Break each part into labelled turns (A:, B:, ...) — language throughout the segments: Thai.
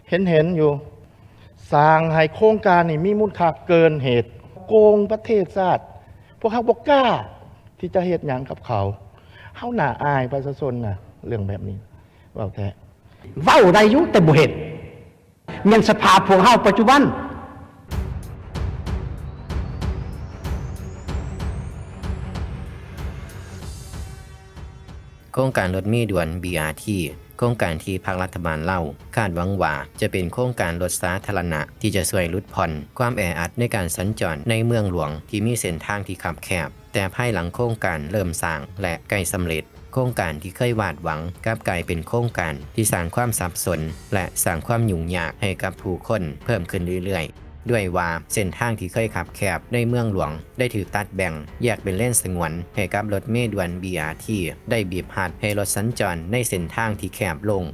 A: เห็นอยู่สร้างให้โครงการนี่มีมูลค่าเกินเหตุโกงประเทศชาติพวกเขาบอกกล้าที่จะเฮ็ดหยังกับเขาเฮาหน้าอายประชาชนน่ะเรื่องแบบนี้เว้าแท้
B: เว้าได้อยู่แต่บ่เฮ็ดแม่นสภาพพวกเฮาปัจจุบัน
C: โครงการรถเมล์ด่วน BRT โครงการที่ภาครัฐบาลเล่าคาดหวังว่าจะเป็นโครงการรถสาธารณะที่จะช่วยลดผ่อนความแออัดในการสัญจรในเมืองหลวงที่มีเส้นทางที่คับแคบแต่ภายหลังโครงการเริ่มสร้างและใกล้สำเร็จโครงการที่เคยวาดหวังกลับกลายเป็นโครงการที่สร้างความสับสนและสร้างความยุ่งยากให้กับผู้คนเพิ่มขึ้นเรื่อยๆด้วยว่าเส้นทางที่เคยคับแคบในเมืองหลวงได้ถูกตัดแบ่งแยกเป็นเลนสงวนให้กับรถเมล์ด่วน BRT ได้บีบหัดให้รถสัญจรในเส้นทางที่แคบลง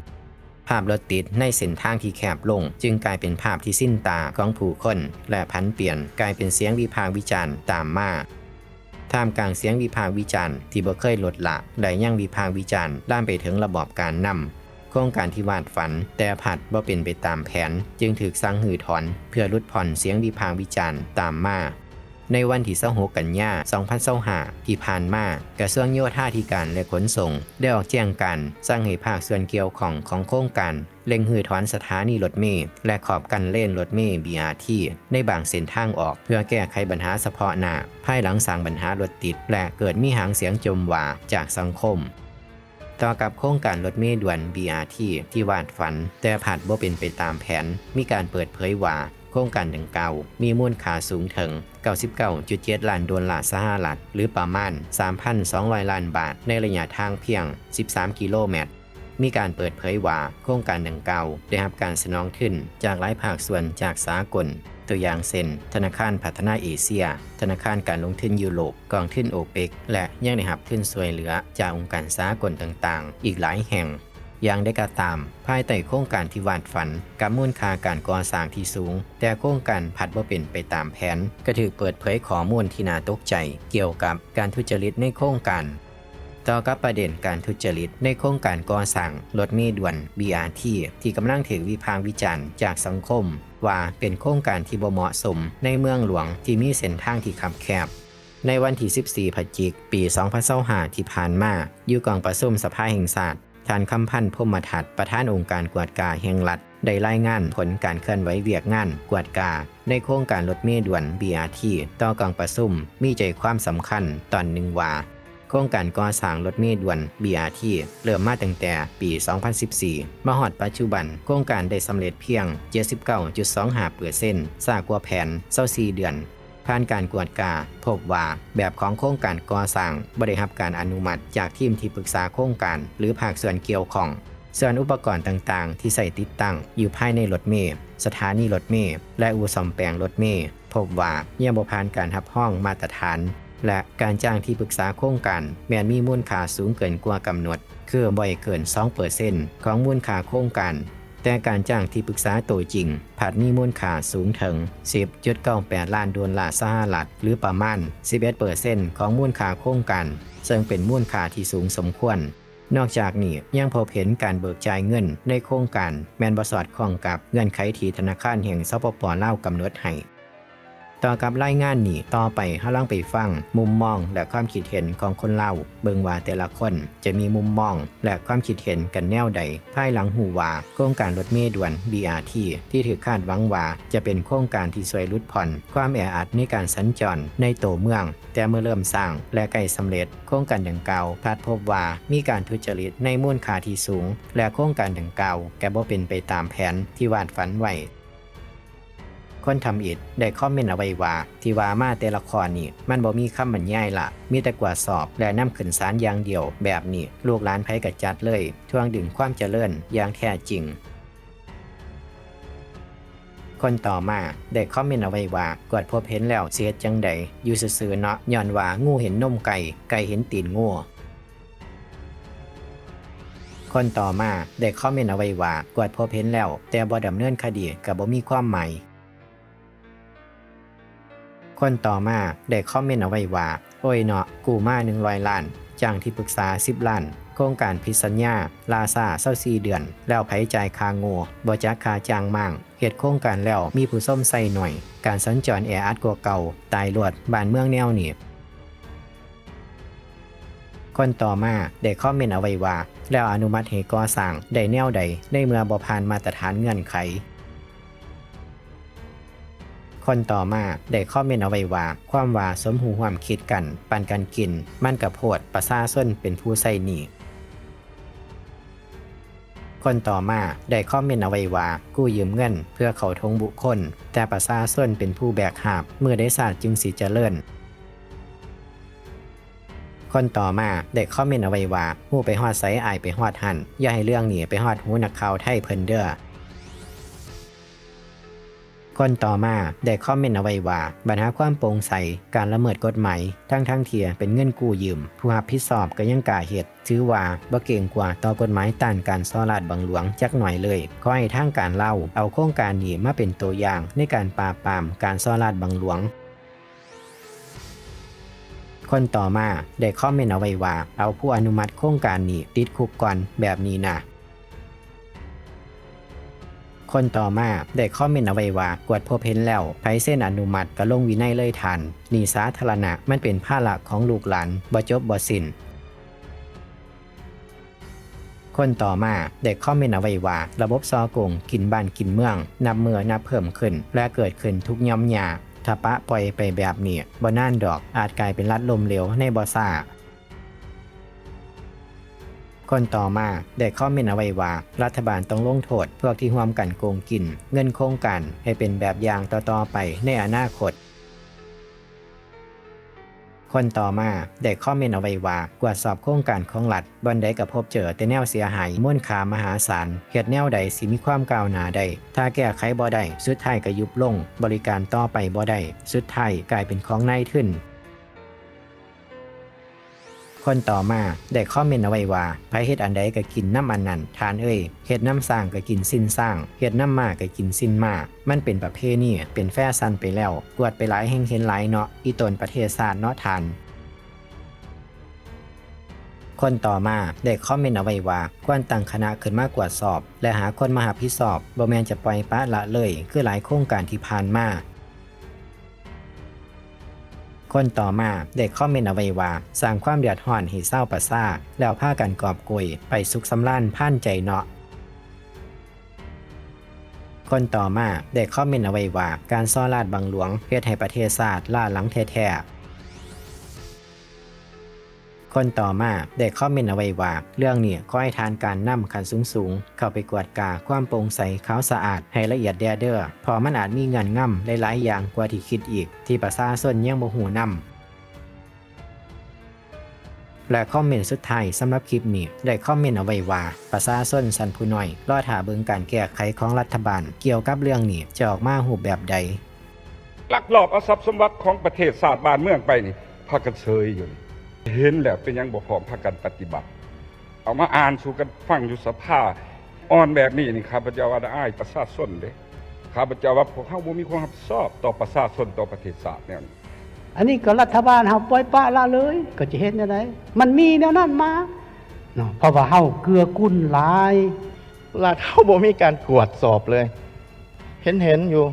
C: ภาพรถติดในเส้นทางที่แคบลงจึงกลายเป็นภาพที่สิ้นตาของผู้คนและผันเปลี่ยนกลายเป็นเสียงวิพากษ์วิจารณ์ตามมาท่ามกลางเสียงวิพากษ์วิจารณ์ที่บ่เคยลดละและยังวิพากษ์วิจารณ์ล่ามไปถึงระบอบการนำโครงการที่วาดฝันแต่ผัดบ่เป็นไปตามแผนจึงถูกสั่งหือถอนเพื่อลดผ่อนเสียงวิพากษ์วิจารณ์ตามมาในวันที่26 กันยายน 2025 ที่ผ่านมากระทรวงโยธาธิการและขนส่งได้ออกแจ้งการสั่งให้ภาคส่วนเกี่ยวข้องของโครงการเร่งหือถอนสถานีรถเมล์และขอบกันเลนรถเมล์ BRT ในบางเส้นทางออกเพื่อแก้ไขปัญหาเฉพาะหน้าภายหลังสร้างปัญหารถติดและเกิดมีหางเสียงจมว่าจากสังคมต่อกับโครงการรถเมล์ด่วน BRT ที่วาดฝันแต่ผัดบ่เป็นไปตามแผนมีการเปิดเผยว่าโครงการดังกล่าวมีมูลค่าสูงถึง $99.7 ล้านสหรัฐหรือประมาณ 3,200 ล้านบาทในระยะทางเพียง 13 กิโลเมตรมีการเปิดเผยว่าโครงการดังกล่าวได้รับการสนองขึ้นจากหลายภาคส่วนจากสากลตัวอย่างเช่นธนาคารพัฒนาเอเชียธนาคารการลงทุนยุโรปกองทุนโอเปกและยังได้รับทุนช่วยเหลือจากองค์การสากลต่างๆอีกหลายแห่งอย่างได้กระตามภายใต้โครงการที่วาดฝันกับมูลค่าการก่อสร้างที่สูงแต่โครงการผัดบ่เป็นไปตามแผนก็ถูกเปิดเผยข้อมูลที่น่าตกใจเกี่ยวกับการทุจริตในโครงการต่อกับประเด็นการทุจริตในโครงการก่อสร้างรถเมล์ด่วน BRT ที่กำลังถูกวิพากษ์วิจารณ์จากสังคมว่าเป็นโครงการที่บ่เหมาะสมในเมืองหลวงที่มีเส้นทางที่คับแคบในวันที่ 14 พฤศจิกายน ปี 2025 ที่ผ่านมาอยู่กองประชุมสภาแห่งชาติท่านคำพันธ์ พรหมทัศน์ประธานองค์การกวดกาแห่งรัฐได้รายงานผลการเคลื่อนไหวเวียกงานกวดกาในโครงการรถเมล์ด่วน BRT ต่อกองประชุมมีใจความสำคัญตอนหนึ่งว่าโครงการก่อสร้างรถเมล์ด่วน BRT เริ่มมาตั้งแต่ปี 2014 มาฮอดปัจจุบันโครงการได้สำเร็จเพียง 79.25% ช้ากว่าแผน24 เดือนผ่านการกวดกาพบว่าแบบของโครงการก่อสร้างบ่ได้รับการอนุมัติจากทีมที่ปรึกษาโครงการหรือภาคส่วนเกี่ยวข้องส่วนอุปกรณ์ต่างๆที่ใส่ติดตั้งอยู่ภายในรถเมล์สถานีรถเมล์และอู่ซ่อมแปลงรถเมล์พบว่ายังบ่ผ่านการรับรองมาตรฐานและการจ้างที่ปรึกษาโครงการแม้นมีมูลค่าสูงเกินกว่ากำหนดคือบ่เกิน 2% ของมูลค่าโครงการแต่การจ้างที่ปรึกษาตัวจริงผัดมีมูลค่าสูงถึง 10.98 ล้านสหรัฐหรือประมาณ 11% ของมูลค่าโครงการซึ่งเป็นมูลค่าที่สูงสมควรนอกจากนี้ยังพบเห็นการเบิกจ่ายเงินในโครงการแม่นบ่สอดคล้องกับเงื่อนไขที่ธนาคารแห่งสปป.ลาวกำหนดให้ต่อกับรายงานนี้ต่อไปเฮาลองไปฟังมุมมองและความคิดเห็นของคนลาวเบิ่งว่าแต่ละคนจะมีมุมมองและความคิดเห็นกันแนวใดภายหลังหูว่าโครงการรถเมล์ด่วน BRT ที่ถูกคาดหวังว่าจะเป็นโครงการที่ช่วยลดผ่อนความแออัดในการสัญจรในตัวเมืองแต่เมื่อเริ่มสร้างและใกล้สำเร็จโครงการดังกล่าวพบพบว่ามีการทุจริตในมูลค่าที่สูงและโครงการดังกล่าวก็บ่เป็นไปตามแผนที่วาดฝันไว้คนทำอิฐได้คอมเมนต์เอาไว้ว่าที่ว่ามาแต่ละครนี่มันบ่มีคำบรรยายละมีแต่กวาดสอบและนำขึ้นศาลอย่างเดียวแบบนี้ลูกหลานไผก็จัดเลยทวงดึงความเจริญอย่างแท้จริงคนต่อมาได้คอมเมนต์เอาไว้ว่ากวดพบเห็นแล้วเสียจังใดอยู่ซื่อๆเนาะย้อนว่างูเห็นนมไก่ไก่เห็นตีนงูคนต่อมาได้คอมเมนต์เอาไว้ว่ากวดพบเห็นแล้วแต่บ่ดำเนินคดีก็บ่มีความหมายคนต่อมาได้คอมเมนต์เอาไว้ว่าโอ้ยเนาะกู้มา100 ล้านจ้างที่ปรึกษา10 ล้าน โครงการพิษสัญญาลาซา24เดือนแล้วไผจ่ายค่าโง่บ่จักค่าจ้างมั่งเฮ็ดโครงการแล้วมีผู้ส้มใส่หน่อยการสัญจรแออัดกว่าเก่าตายรวดบ้านเมืองแนวนี้คนต่อมาได้คอมเมนต์เอาไว้ว่าแล้วอนุมัติให้ก่อสร้างได้แนวใดในเมื่อบ่ผ่านมาตรฐานเงื่อนไขคนต่อมาได้คอมเมนต์เอาไว้ว่าความว่าสมหูความคิดกันปันกันกินมันกับโพดประชาชนเป็นผู้ใส่หนี้คนต่อมาได้คอมเมนต์เอาไว้ว่ากู้ยืมเงินเพื่อเข้าทงบุคคลแต่ประชาชนเป็นผู้แบกหาบเมื่อได้ศาสตร์จึงสิเจริญคนต่อมาได้คอมเมนต์เอาไว้ว่าฮู้ไปฮอดไสอายไปฮอดหันอย่าให้เรื่องนี้ไปฮอดหูนักข่าวไทยเพิ่นเด้อคนต่อมาได้คอมเมนต์เอาไว้ว่าปัญหาความโปร่งใสการละเมิดกฎหมายทั้งที่เป็นเงินกู้ยืมผู้รับผิดชอบก็ยังกล้าเฮ็ดถือว่าบ่เก่งกว่าต่อกฎหมายต้านการซ้อราดบังหลวงจักหน่อยเลยขอให้ทางการเล่าเอาโครงการนี้มาเป็นตัวอย่างในการปราบปรามการซ้อราดบังหลวงคนต่อมาได้คอมเมนต์เอาไว้ว่าเอาผู้อนุมัติโครงการนี้ติดคุกก่อนแบบนี้นะคนต่อมาได้คอมเมนต์เอาไว้ว่ากวดพบเห็นแล้วไผเส้นอนุมัติก็ลงวินัยเลยทันหนี้สาธารณะมันเป็นภาระของลูกหลานบ่จบบ่สิ้นคนต่อมาได้คอมเมนต์เอาไว้ว่าระบบซอโกงกินบ้านกินเมืองนับมือนับเพิ่มขึ้นและเกิดขึ้นทุกย่อมยาถ้าปะปล่อยไปแบบนี้บ่นานดอกอาจกลายเป็นรัฐล้มเหลวในบ่ซ่าคนต่อมาได้คอมเมนต์เอาไว้ว่ารัฐบาลต้องลงโทษพวกที่ร่วมกันโกงกินเงินโครงการให้เป็นแบบอย่างต่อไปในอนาคตคนต่อมาได้คอมเมนต์เอาไว้ว่ากวดสอบโครงการของรัฐบ่อนใดก็พบเจอแต่แนวเสียหายมูลค่ามหาศาลเฮ็ดแนวใดสิมีความก้าวหน้าได้ถ้าแก้ไขบ่ได้สุดท้ายก็ยุบลงบริการต่อไปบ่ได้สุดท้ายกลายเป็นของนายทุนคนต่อมาได้คอมเมนต์เอาไว้ว่าไผเฮ็ดอันใดก็กินน้ำอันนั้นทานเอ้ยเฮ็ดน้ำสร้างก็กินสิ้นสร้างเฮ็ดน้ำมาก็กินสิ้นมามันเป็นประเพณีเป็นแฟชั่นไปแล้วกวดไปหลายแห่งเห็นหลายเนาะอีตนประเทศชาติเนาะทานคนต่อมาได้คอมเมนต์เอาไว้ว่าควรตั้งคณะขึ้นมากวดสอบและหาคนมารับผิดชอบบ่แม่นจะปล่อยปละละเลยคือหลายโครงการที่ผ่านมาคนต่อมาได้คอมเมนต์เอาไว้ว่าสร้างความเดือดร้อนให้เศร้าประสาแล้วพากันกอบโกยไปสุขสำราญผ่านใจเนาะคนต่อมาได้คอมเมนต์เอาไว้ว่าการซ้อราดบังหลวงเฮ็ดให้ประเทศชาติล้าหลังแท้ๆคนต่อมาได้คอมเมนต์เอาไว้ว่าเรื่องนี้ขอให้ทานการนำขั้นสูงเข้าไปกวดกาความโปร่งใสขาวสะอาดให้ละเอียดแด่เด้อเพราะมันอาจมีเงื่อนงำหลายๆอย่างกว่าที่คิดอีกที่ประชาชนยังบ่ฮู้นำและคอมเมนต์สุดท้ายสำหรับคลิปนี้ได้คอมเมนต์เอาไว้ว่าประชาชนสันผู้น้อยรอท่าเบิ่งการแก้ไขของรัฐบาลเกี่ยวกับเรื่องนี้จะออกมารูปแบบใด
D: ลักลอบเอาทรัพย์สมบัติของประเทศชาติบ้านเมืองไปนี่พากันเซยอยู่เห็นแล้วเป็นยังบ่พร้อมพากันปฏิบัติเอามาอ่านสู่กันฟังอยู่สภาอ่อนแบบนี้นี่ข้าพเจ้าว่าได้อ้ายประชาชนเด้ข้าพเจ้าว่าพวกเฮาบ่มีความรับผิดชอบต่อประชาชนต่อประเทศชาติแนวนี้
B: อันนี้ก็รัฐบาลเฮาปล่อยปละละเลยก็จะเฮ็ดแนวใดมันมีแนวนั้นมาเนาะเพราะว่าเฮาเกลือกุ้นหลาย
A: รัฐเขาบ่มีการตรวจสอบเลยเห็นอยู่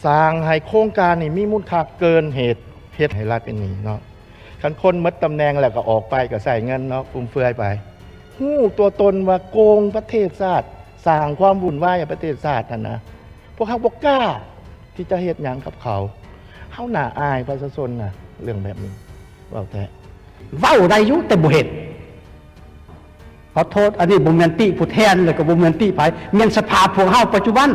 A: สร้างให้โครงการนี่มีมูลค่าเกินเหตุเฮ็ดให้รัฐเป็นหนี้เนาะคันคนหมดตำแหน่งแล้วก็ออกไปก็ใส่เงินเนาะฟุ่มเฟือยไปฮู้ตัวตนว่าโกงประเทศชาติสร้างความวุ่นวายให้ประเทศชาตินั่นนะพวกเขาบ่กล้าที่จะเฮ็ดหยังกับเขาเฮาน่าอายประชาชนน่ะเรื่องแบบนี้เว้าแท้
B: เว้าได้อยู่แต่บ่เฮ็ดขอโทษอันนี้บ่แม่นติผู้แทนแล้วก็บ่แม่นติไผแม่นสภาพพวกเฮาปัจจุบัน